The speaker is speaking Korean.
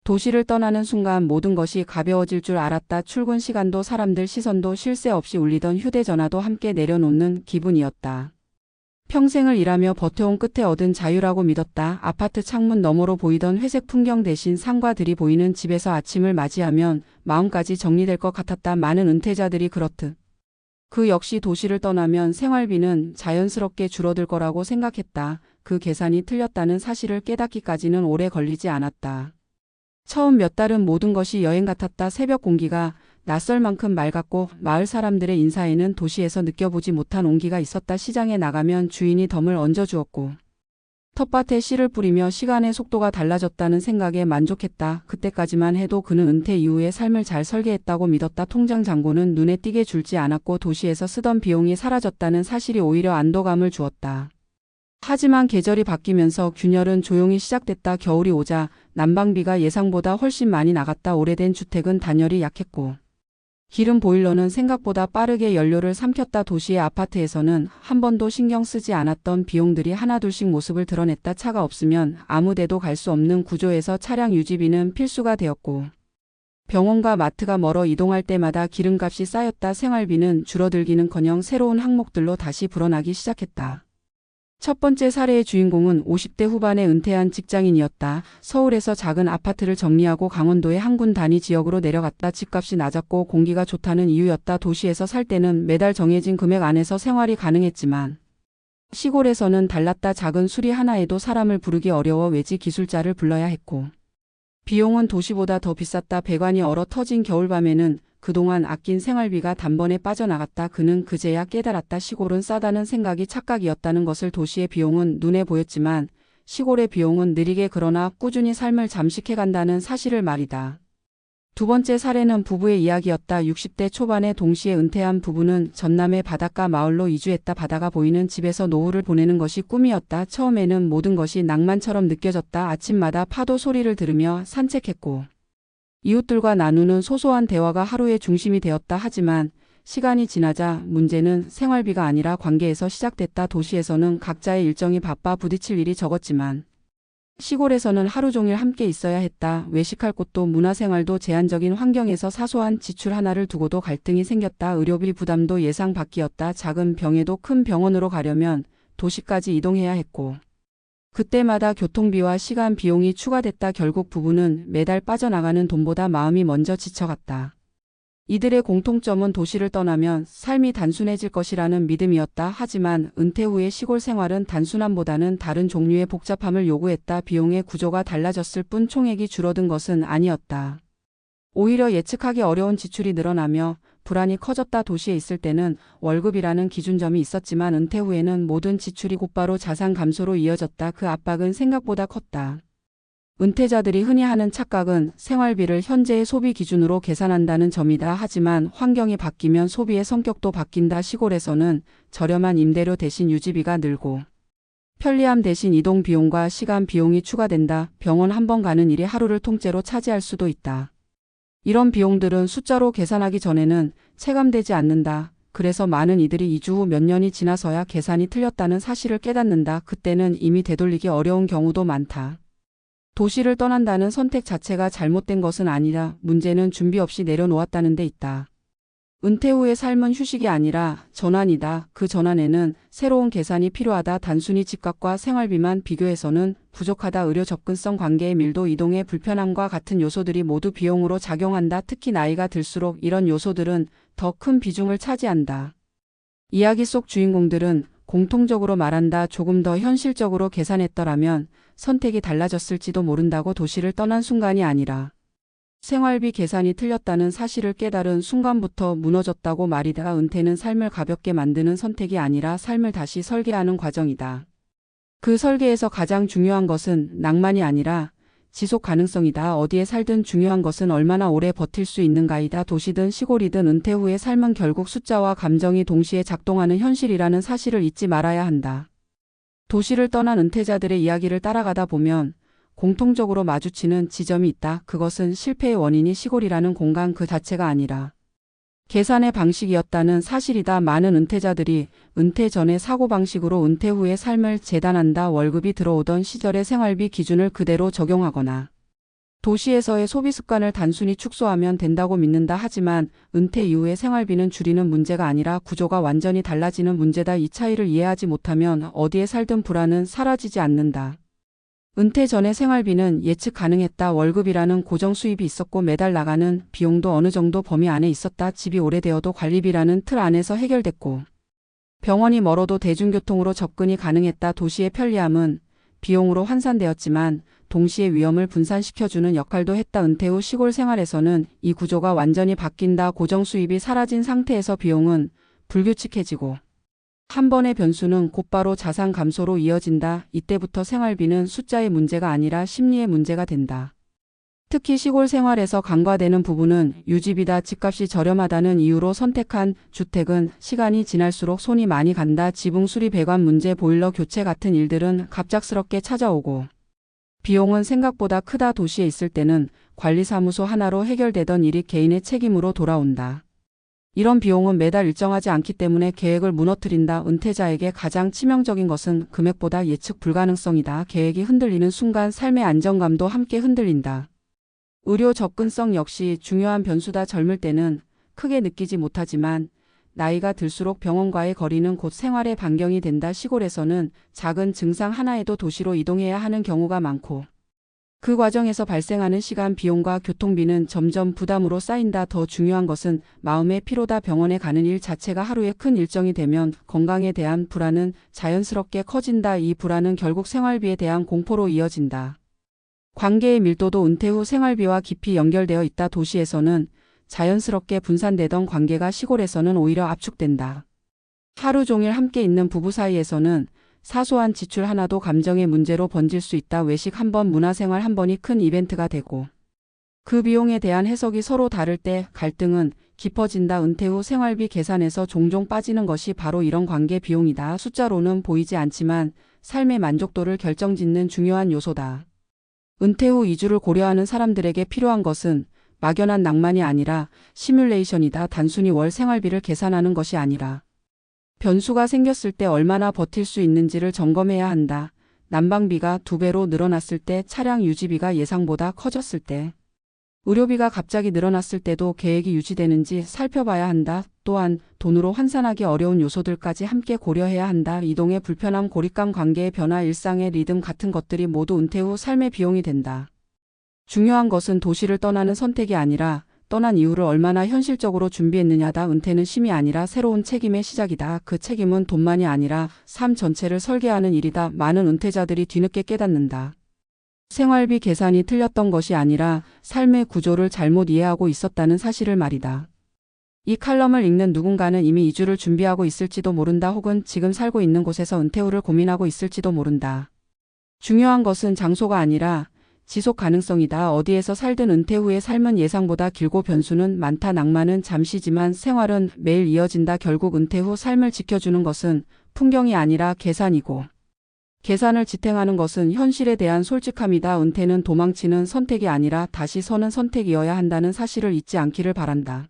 도시를 떠나는 순간 모든 것이 가벼워질 줄 알았다. 출근 시간도 사람들 시선도 쉴 새 없이 울리던 휴대전화도 함께 내려놓는 기분이었다. 평생을 일하며 버텨온 끝에 얻은 자유라고 믿었다. 아파트 창문 너머로 보이던 회색 풍경 대신 산과 들이 보이는 집에서 아침을 맞이하면 마음까지 정리될 것 같았다. 많은 은퇴자들이 그렇듯 그 역시 도시를 떠나면 생활비는 자연스럽게 줄어들 거라고 생각했다. 그 계산이 틀렸다는 사실을 깨닫기까지는 오래 걸리지 않았다. 처음 몇 달은 모든 것이 여행 같았다. 새벽 공기가 낯설 만큼 맑았고 마을 사람들의 인사에는 도시에서 느껴보지 못한 온기가 있었다. 시장에 나가면 주인이 덤을 얹어주었고 텃밭에 씨를 뿌리며 시간의 속도가 달라졌다는 생각에 만족했다. 그때까지만 해도 그는 은퇴 이후의 삶을 잘 설계했다고 믿었다. 통장 잔고는 눈에 띄게 줄지 않았고 도시에서 쓰던 비용이 사라졌다는 사실이 오히려 안도감을 주었다. 하지만 계절이 바뀌면서 균열은 조용히 시작됐다. 겨울이 오자 난방비가 예상보다 훨씬 많이 나갔다. 오래된 주택은 단열이 약했고 기름 보일러는 생각보다 빠르게 연료를 삼켰다. 도시의 아파트에서는 한 번도 신경 쓰지 않았던 비용들이 하나둘씩 모습을 드러냈다. 차가 없으면 아무 데도 갈 수 없는 구조에서 차량 유지비는 필수가 되었고 병원과 마트가 멀어 이동할 때마다 기름값이 쌓였다. 생활비는 줄어들기는커녕 새로운 항목들로 다시 불어나기 시작했다. 첫 번째 사례의 주인공은 50대 후반에 은퇴한 직장인이었다. 서울에서 작은 아파트를 정리하고 강원도의 한 군 단위 지역으로 내려갔다. 집값이 낮았고 공기가 좋다는 이유였다. 도시에서 살 때는 매달 정해진 금액 안에서 생활이 가능했지만 시골에서는 달랐다. 작은 수리 하나에도 사람을 부르기 어려워 외지 기술자를 불러야 했고 비용은 도시보다 더 비쌌다. 배관이 얼어 터진 겨울밤에는 그동안 아낀 생활비가 단번에 빠져나갔다. 그는 그제야 깨달았다. 시골은 싸다는 생각이 착각이었다는 것을. 도시의 비용은 눈에 보였지만 시골의 비용은 느리게 그러나 꾸준히 삶을 잠식해간다는 사실을 말이다. 두 번째 사례는 부부의 이야기였다. 60대 초반에 동시에 은퇴한 부부는 전남의 바닷가 마을로 이주했다. 바다가 보이는 집에서 노후를 보내는 것이 꿈이었다. 처음에는 모든 것이 낭만처럼 느껴졌다. 아침마다 파도 소리를 들으며 산책했고 이웃들과 나누는 소소한 대화가 하루의 중심이 되었다. 하지만 시간이 지나자 문제는 생활비가 아니라 관계에서 시작됐다. 도시에서는 각자의 일정이 바빠 부딪힐 일이 적었지만 시골에서는 하루 종일 함께 있어야 했다. 외식할 곳도 문화생활도 제한적인 환경에서 사소한 지출 하나를 두고도 갈등이 생겼다. 의료비 부담도 예상 밖이었다. 작은 병에도 큰 병원으로 가려면 도시까지 이동해야 했고 그때마다 교통비와 시간 비용이 추가됐다. 결국 부부는 매달 빠져나가는 돈보다 마음이 먼저 지쳐갔다. 이들의 공통점은 도시를 떠나면 삶이 단순해질 것이라는 믿음이었다. 하지만 은퇴 후의 시골 생활은 단순함보다는 다른 종류의 복잡함을 요구했다. 비용의 구조가 달라졌을 뿐 총액이 줄어든 것은 아니었다. 오히려 예측하기 어려운 지출이 늘어나며 불안이 커졌다. 도시에 있을 때는 월급이라는 기준점이 있었지만 은퇴 후에는 모든 지출이 곧바로 자산 감소로 이어졌다. 그 압박은 생각보다 컸다. 은퇴자들이 흔히 하는 착각은 생활비를 현재의 소비 기준으로 계산한다는 점이다. 하지만 환경이 바뀌면 소비의 성격도 바뀐다. 시골에서는 저렴한 임대료 대신 유지비가 늘고 편리함 대신 이동 비용과 시간 비용이 추가된다. 병원 한 번 가는 일이 하루를 통째로 차지할 수도 있다. 이런 비용들은 숫자로 계산하기 전에는 체감되지 않는다. 그래서 많은 이들이 이주 후 몇 년이 지나서야 계산이 틀렸다는 사실을 깨닫는다. 그때는 이미 되돌리기 어려운 경우도 많다. 도시를 떠난다는 선택 자체가 잘못된 것은 아니라 문제는 준비 없이 내려놓았다는 데 있다. 은퇴 후의 삶은 휴식이 아니라 전환이다. 그 전환에는 새로운 계산이 필요하다. 단순히 집값과 생활비만 비교해서는 부족하다. 의료 접근성, 관계의 밀도, 이동의 불편함과 같은 요소들이 모두 비용으로 작용한다. 특히 나이가 들수록 이런 요소들은 더 큰 비중을 차지한다. 이야기 속 주인공들은 공통적으로 말한다. 조금 더 현실적으로 계산했더라면 선택이 달라졌을지도 모른다고. 도시를 떠난 순간이 아니라 생활비 계산이 틀렸다는 사실을 깨달은 순간부터 무너졌다고 말이다. 은퇴는 삶을 가볍게 만드는 선택이 아니라 삶을 다시 설계하는 과정이다. 그 설계에서 가장 중요한 것은 낭만이 아니라 지속 가능성이다. 어디에 살든 중요한 것은 얼마나 오래 버틸 수 있는가이다. 도시든 시골이든 은퇴 후의 삶은 결국 숫자와 감정이 동시에 작동하는 현실이라는 사실을 잊지 말아야 한다. 도시를 떠난 은퇴자들의 이야기를 따라가다 보면 공통적으로 마주치는 지점이 있다. 그것은 실패의 원인이 시골이라는 공간 그 자체가 아니라 계산의 방식이었다는 사실이다. 많은 은퇴자들이 은퇴 전의 사고방식으로 은퇴 후의 삶을 재단한다. 월급이 들어오던 시절의 생활비 기준을 그대로 적용하거나 도시에서의 소비 습관을 단순히 축소하면 된다고 믿는다. 하지만 은퇴 이후의 생활비는 줄이는 문제가 아니라 구조가 완전히 달라지는 문제다. 이 차이를 이해하지 못하면 어디에 살든 불안은 사라지지 않는다. 은퇴 전의 생활비는 예측 가능했다. 월급이라는 고정 수입이 있었고 매달 나가는 비용도 어느 정도 범위 안에 있었다. 집이 오래되어도 관리비라는 틀 안에서 해결됐고 병원이 멀어도 대중교통으로 접근이 가능했다. 도시의 편리함은 비용으로 환산되었지만 동시에 위험을 분산시켜주는 역할도 했다. 은퇴 후 시골 생활에서는 이 구조가 완전히 바뀐다. 고정 수입이 사라진 상태에서 비용은 불규칙해지고 한 번의 변수는 곧바로 자산 감소로 이어진다. 이때부터 생활비는 숫자의 문제가 아니라 심리의 문제가 된다. 특히 시골 생활에서 간과되는 부분은 유지비다. 집값이 저렴하다는 이유로 선택한 주택은 시간이 지날수록 손이 많이 간다. 지붕 수리, 배관 문제, 보일러 교체 같은 일들은 갑작스럽게 찾아오고 비용은 생각보다 크다. 도시에 있을 때는 관리사무소 하나로 해결되던 일이 개인의 책임으로 돌아온다. 이런 비용은 매달 일정하지 않기 때문에 계획을 무너뜨린다. 은퇴자에게 가장 치명적인 것은 금액보다 예측 불가능성이다. 계획이 흔들리는 순간 삶의 안정감도 함께 흔들린다. 의료 접근성 역시 중요한 변수다. 젊을 때는 크게 느끼지 못하지만 나이가 들수록 병원과의 거리는 곧 생활의 반경이 된다. 시골에서는 작은 증상 하나에도 도시로 이동해야 하는 경우가 많고 그 과정에서 발생하는 시간, 비용과 교통비는 점점 부담으로 쌓인다. 더 중요한 것은 마음의 피로다. 병원에 가는 일 자체가 하루의 큰 일정이 되면 건강에 대한 불안은 자연스럽게 커진다. 이 불안은 결국 생활비에 대한 공포로 이어진다. 관계의 밀도도 은퇴 후 생활비와 깊이 연결되어 있다. 도시에서는 자연스럽게 분산되던 관계가 시골에서는 오히려 압축된다. 하루 종일 함께 있는 부부 사이에서는 사소한 지출 하나도 감정의 문제로 번질 수 있다. 외식 한 번, 문화생활 한 번이 큰 이벤트가 되고 그 비용에 대한 해석이 서로 다를 때 갈등은 깊어진다. 은퇴 후 생활비 계산에서 종종 빠지는 것이 바로 이런 관계 비용이다. 숫자로는 보이지 않지만 삶의 만족도를 결정짓는 중요한 요소다. 은퇴 후 이주를 고려하는 사람들에게 필요한 것은 막연한 낭만이 아니라 시뮬레이션이다. 단순히 월 생활비를 계산하는 것이 아니라 변수가 생겼을 때 얼마나 버틸 수 있는지를 점검해야 한다. 난방비가 2배로 늘어났을 때, 차량 유지비가 예상보다 커졌을 때, 의료비가 갑자기 늘어났을 때도 계획이 유지되는지 살펴봐야 한다. 또한 돈으로 환산하기 어려운 요소들까지 함께 고려해야 한다. 이동의 불편함, 고립감, 관계의 변화, 일상의 리듬 같은 것들이 모두 은퇴 후 삶의 비용이 된다. 중요한 것은 도시를 떠나는 선택이 아니라 떠난 이유를 얼마나 현실적으로 준비했느냐다. 은퇴는 쉼이 아니라 새로운 책임의 시작이다. 그 책임은 돈만이 아니라 삶 전체를 설계하는 일이다. 많은 은퇴자들이 뒤늦게 깨닫는다. 생활비 계산이 틀렸던 것이 아니라 삶의 구조를 잘못 이해하고 있었다는 사실을 말이다. 이 칼럼을 읽는 누군가는 이미 이주를 준비하고 있을지도 모른다. 혹은 지금 살고 있는 곳에서 은퇴 후를 고민하고 있을지도 모른다. 중요한 것은 장소가 아니라 지속 가능성이다. 어디에서 살든 은퇴 후의 삶은 예상보다 길고 변수는 많다. 낭만은 잠시지만 생활은 매일 이어진다. 결국 은퇴 후 삶을 지켜주는 것은 풍경이 아니라 계산이고 계산을 지탱하는 것은 현실에 대한 솔직함이다. 은퇴는 도망치는 선택이 아니라 다시 서는 선택이어야 한다는 사실을 잊지 않기를 바란다.